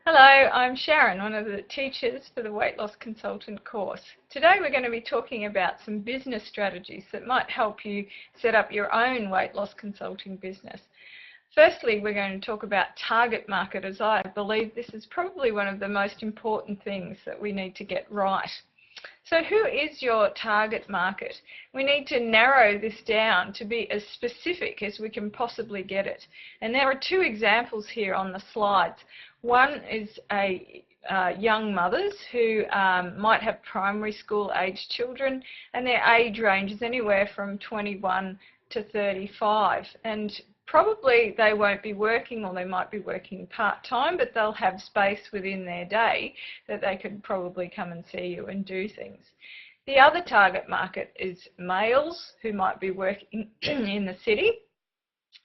Hello, I'm Sharon, one of the teachers for the Weight Loss Consultant course. Today we're going to be talking about some business strategies that might help you set up your own weight loss consulting business. Firstly, we're going to talk about target market, as I believe this is probably one of the most important things that we need to get right. So who is your target market? We need to narrow this down to be as specific as we can possibly get it. And there are two examples here on the slides. One is young mothers who might have primary school age children, and their age range is anywhere from 21 to 35. And probably they won't be working, or they might be working part-time, but they'll have space within their day that they could probably come and see you and do things. The other target market is males who might be working in the city,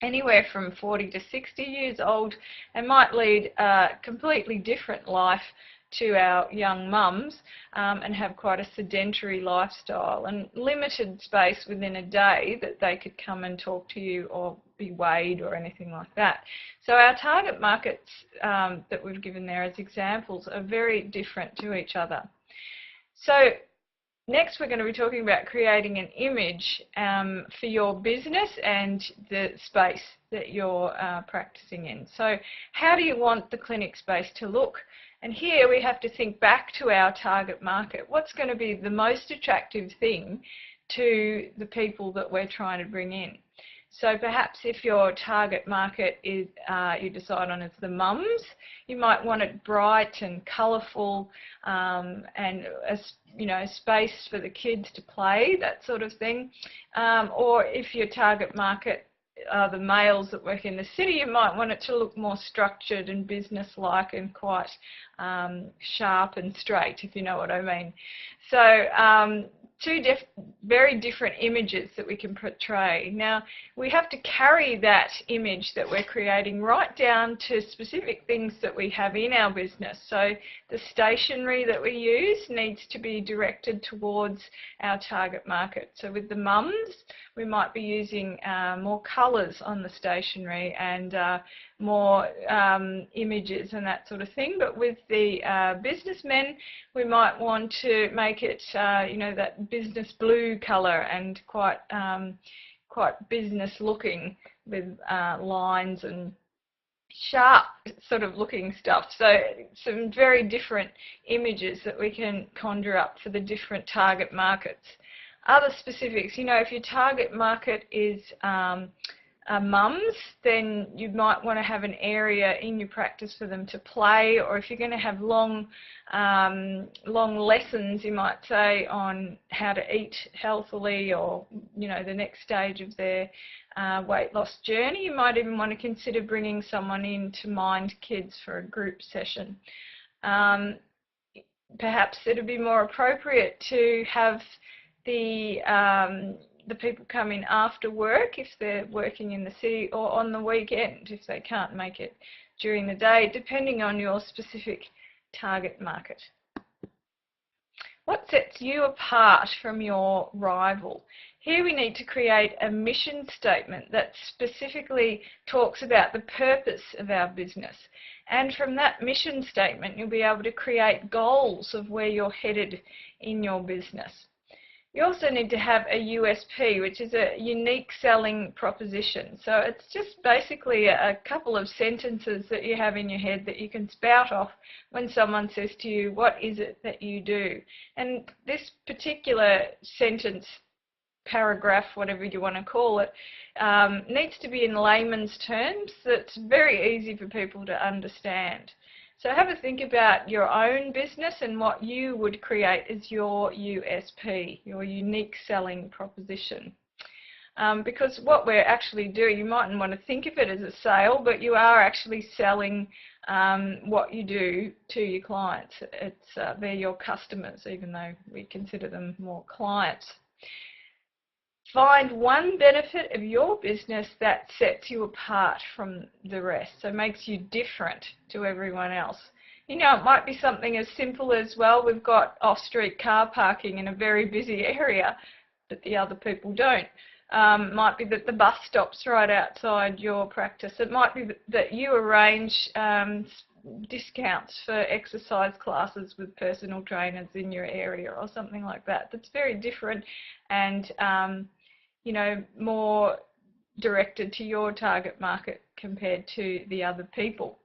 anywhere from 40 to 60 years old, and might lead a completely different life to our young mums and have quite a sedentary lifestyle and limited space within a day that they could come and talk to you or be weighed or anything like that. So our target markets that we've given there as examples are very different to each other. So next we're going to be talking about creating an image for your business and the space that you're practicing in. So how do you want the clinic space to look? And here we have to think back to our target market. What's going to be the most attractive thing to the people that we're trying to bring in? So perhaps if your target market is you decide on as the mums, you might want it bright and colourful and a space for the kids to play, that sort of thing. Or if your target market are the males that work in the city, you might want it to look more structured and business-like and quite sharp and straight, if you know what I mean. So two very different images that we can portray. Now, we have to carry that image that we're creating right down to specific things that we have in our business. So the stationery that we use needs to be directed towards our target market. So with the mums, we might be using more colours on the stationery and more images and that sort of thing. But with the businessmen, we might want to make it, that business blue colour and quite business looking with lines and sharp sort of looking stuff. So some very different images that we can conjure up for the different target markets. Other specifics, if your target market is mums, then you might want to have an area in your practice for them to play, or if you're going to have long lessons, you might say, on how to eat healthily, or the next stage of their weight loss journey. You might even want to consider bringing someone in to mind kids for a group session. Perhaps it would be more appropriate to have the people come in after work if they're working in the city, or on the weekend if they can't make it during the day, depending on your specific target market. What sets you apart from your rival? Here we need to create a mission statement that specifically talks about the purpose of our business. And from that mission statement, you'll be able to create goals of where you're headed in your business. You also need to have a USP, which is a unique selling proposition. So it's just basically a couple of sentences that you have in your head that you can spout off when someone says to you, what is it that you do? And this particular sentence, paragraph, whatever you want to call it, needs to be in layman's terms that's very easy for people to understand. So have a think about your own business and what you would create as your USP, your unique selling proposition. Because what we're actually doing, you mightn't want to think of it as a sale, but you are actually selling what you do to your clients. They're your customers, even though we consider them more clients. Find one benefit of your business that sets you apart from the rest, so makes you different to everyone else. It might be something as simple as, well, we've got off-street car parking in a very busy area, but the other people don't. Might be that the bus stops right outside your practice. It might be that you arrange discounts for exercise classes with personal trainers in your area or something like that. That's very different and you know, more directed to your target market compared to the other people.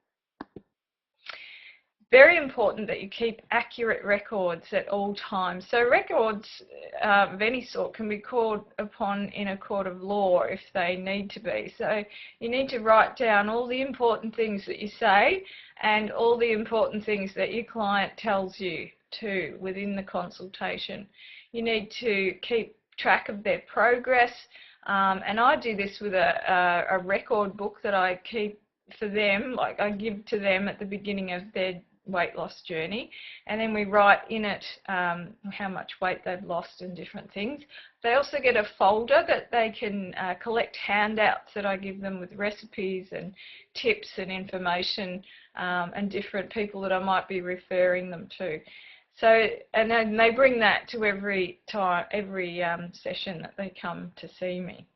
Very important that you keep accurate records at all times. So records of any sort can be called upon in a court of law if they need to be. So you need to write down all the important things that you say and all the important things that your client tells you too within the consultation. You need to keep track of their progress, and I do this with a record book that I keep for them, like I give to them at the beginning of their weight loss journey, and then we write in it how much weight they've lost and different things. They also get a folder that they can collect handouts that I give them with recipes and tips and information and different people that I might be referring them to. So, and then they bring that to every session that they come to see me.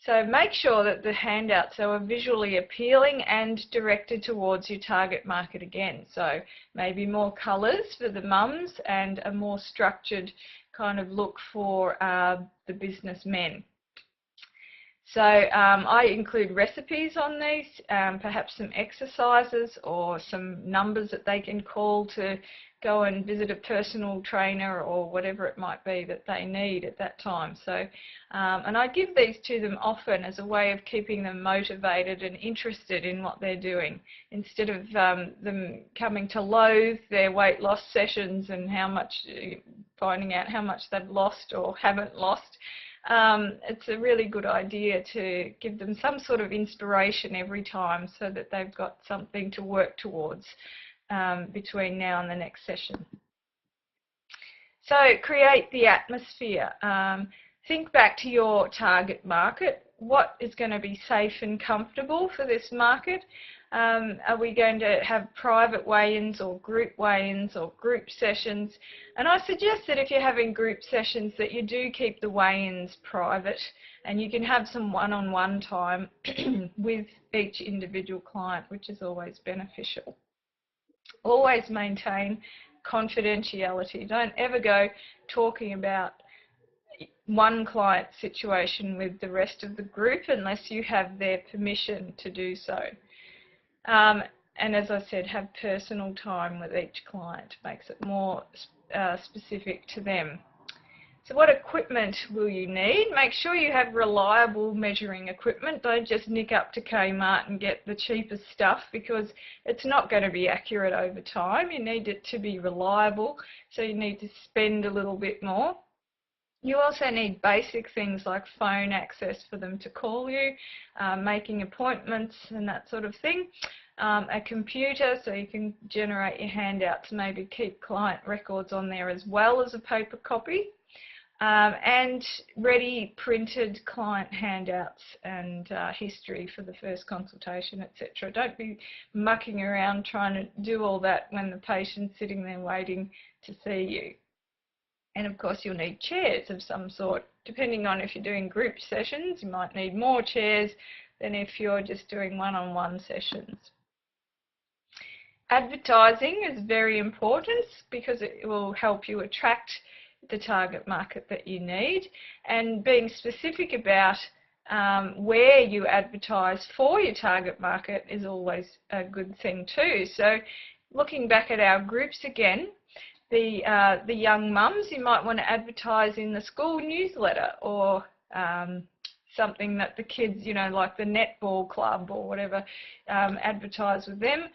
So make sure that the handouts are visually appealing and directed towards your target market again. So maybe more colours for the mums and a more structured kind of look for the businessmen. So I include recipes on these, perhaps some exercises or some numbers that they can call to go and visit a personal trainer or whatever it might be that they need at that time. So, and I give these to them often as a way of keeping them motivated and interested in what they're doing, instead of them coming to loathe their weight loss sessions and finding out how much they've lost or haven't lost. It's a really good idea to give them some sort of inspiration every time so that they've got something to work towards between now and the next session. So create the atmosphere. Think back to your target market. What is going to be safe and comfortable for this market? Are we going to have private weigh-ins or group weigh-ins or group sessions? And I suggest that if you're having group sessions that you do keep the weigh-ins private and you can have some one-on-one time with each individual client, which is always beneficial. Always maintain confidentiality. Don't ever go talking about one client situation with the rest of the group unless you have their permission to do so. And as I said, have personal time with each client. Makes it more specific to them. So what equipment will you need? Make sure you have reliable measuring equipment. Don't just nick up to Kmart and get the cheapest stuff, because it's not going to be accurate over time. You need it to be reliable, so you need to spend a little bit more. You also need basic things like phone access for them to call you, making appointments and that sort of thing. A computer so you can generate your handouts, maybe keep client records on there as well as a paper copy. And ready printed client handouts and history for the first consultation, etc. Don't be mucking around trying to do all that when the patient's sitting there waiting to see you. And of course you'll need chairs of some sort. Depending on if you're doing group sessions, you might need more chairs than if you're just doing one-on-one sessions. Advertising is very important because it will help you attract the target market that you need, and being specific about where you advertise for your target market is always a good thing too. So looking back at our groups again, the young mums, you might want to advertise in the school newsletter or something that the kids, you know, like the netball club or whatever, advertise with them.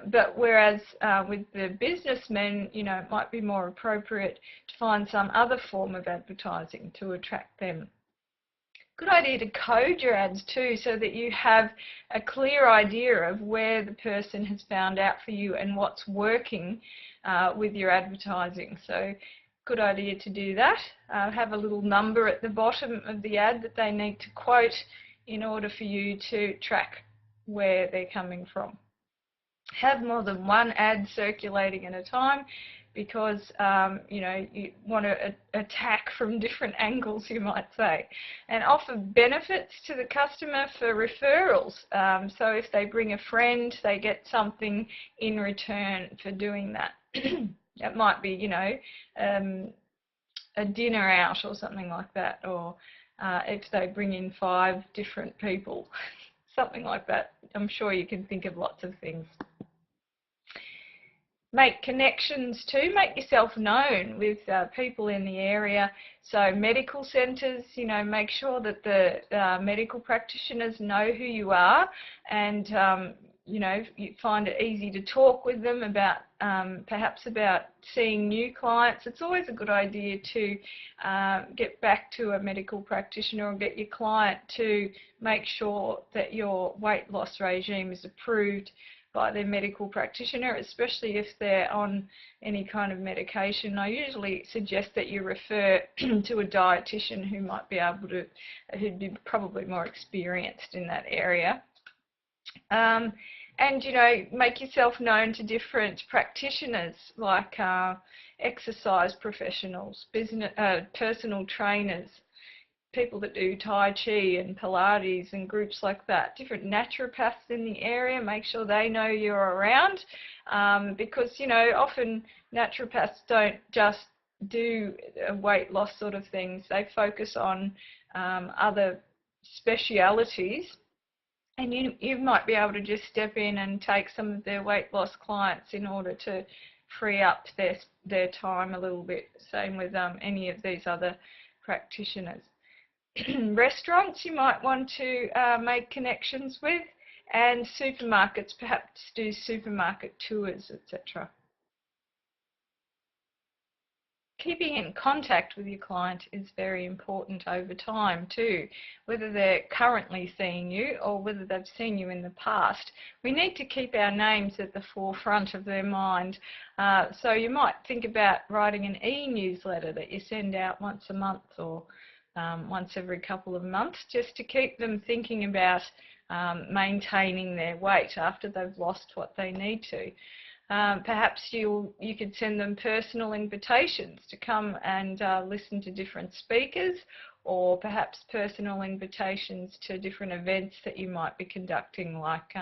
But whereas with the businessmen, you know, it might be more appropriate to find some other form of advertising to attract them. Good idea to code your ads too, so that you have a clear idea of where the person has found out for you and what's working with your advertising. So good idea to do that. Have a little number at the bottom of the ad that they need to quote in order for you to track where they're coming from. Have more than one ad circulating at a time. because you know, you want to attack from different angles, you might say, and offer benefits to the customer for referrals. So if they bring a friend, they get something in return for doing that. It might be, you know, a dinner out or something like that, or if they bring in 5 different people, something like that. I'm sure you can think of lots of things. Make connections too, make yourself known with people in the area. So medical centres, you know, make sure that the medical practitioners know who you are, and you know, you find it easy to talk with them about perhaps about seeing new clients. It's always a good idea to get back to a medical practitioner or get your client to make sure that your weight loss regime is approved by their medical practitioner, especially if they're on any kind of medication. I usually suggest that you refer to a dietitian who might be able to, who'd be probably more experienced in that area. And, you know, make yourself known to different practitioners like exercise professionals, personal trainers, people that do Tai Chi and Pilates and groups like that, different naturopaths in the area. Make sure they know you're around, because, you know, often naturopaths don't just do weight loss sort of things. They focus on other specialities, and you might be able to just step in and take some of their weight loss clients in order to free up their time a little bit. Same with any of these other practitioners. Restaurants you might want to make connections with, and supermarkets, perhaps do supermarket tours, etc. Keeping in contact with your client is very important over time too, whether they're currently seeing you or whether they've seen you in the past. We need to keep our names at the forefront of their mind. So you might think about writing an e-newsletter that you send out once a month or once every couple of months, just to keep them thinking about maintaining their weight after they've lost what they need to. Perhaps you could send them personal invitations to come and listen to different speakers, or perhaps personal invitations to different events that you might be conducting, like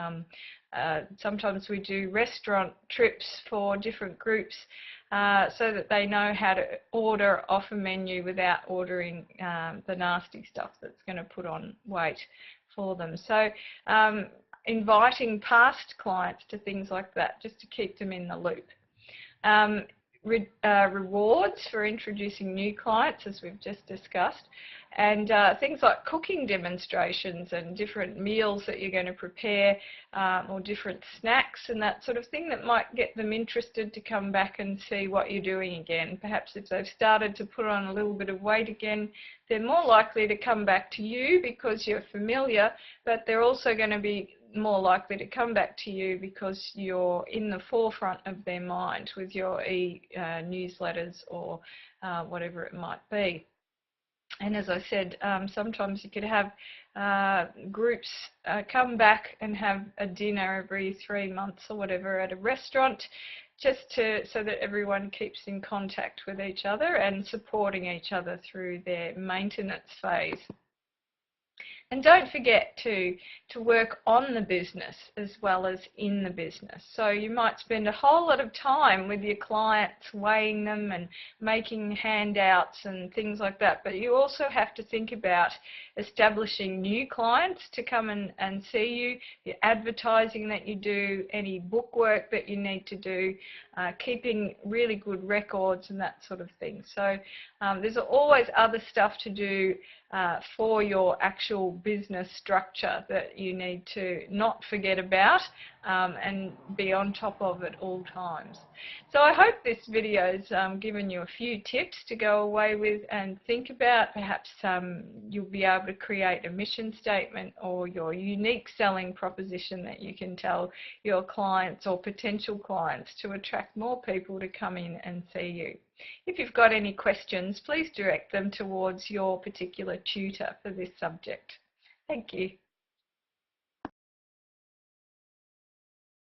sometimes we do restaurant trips for different groups, so that they know how to order off a menu without ordering the nasty stuff that's going to put on weight for them. So inviting past clients to things like that, just to keep them in the loop. Rewards for introducing new clients, as we've just discussed, and things like cooking demonstrations and different meals that you're going to prepare, or different snacks and that sort of thing that might get them interested to come back and see what you're doing again. Perhaps if they've started to put on a little bit of weight again, they're more likely to come back to you because you're familiar, but they're also going to be more likely to come back to you because you're in the forefront of their mind with your newsletters or whatever it might be. And as I said, sometimes you could have groups come back and have a dinner every 3 months or whatever at a restaurant, just so that everyone keeps in contact with each other and supporting each other through their maintenance phase. And don't forget to work on the business as well as in the business. So you might spend a whole lot of time with your clients, weighing them and making handouts and things like that. But you also have to think about establishing new clients to come and see you, your advertising that you do, any book work that you need to do, keeping really good records and that sort of thing. So there's always other stuff to do for your actual business structure that you need to not forget about and be on top of at all times. So I hope this video has given you a few tips to go away with and think about. Perhaps you'll be able to create a mission statement or your unique selling proposition that you can tell your clients or potential clients to attract more people to come in and see you. If you've got any questions, please direct them towards your particular tutor for this subject. Thank you.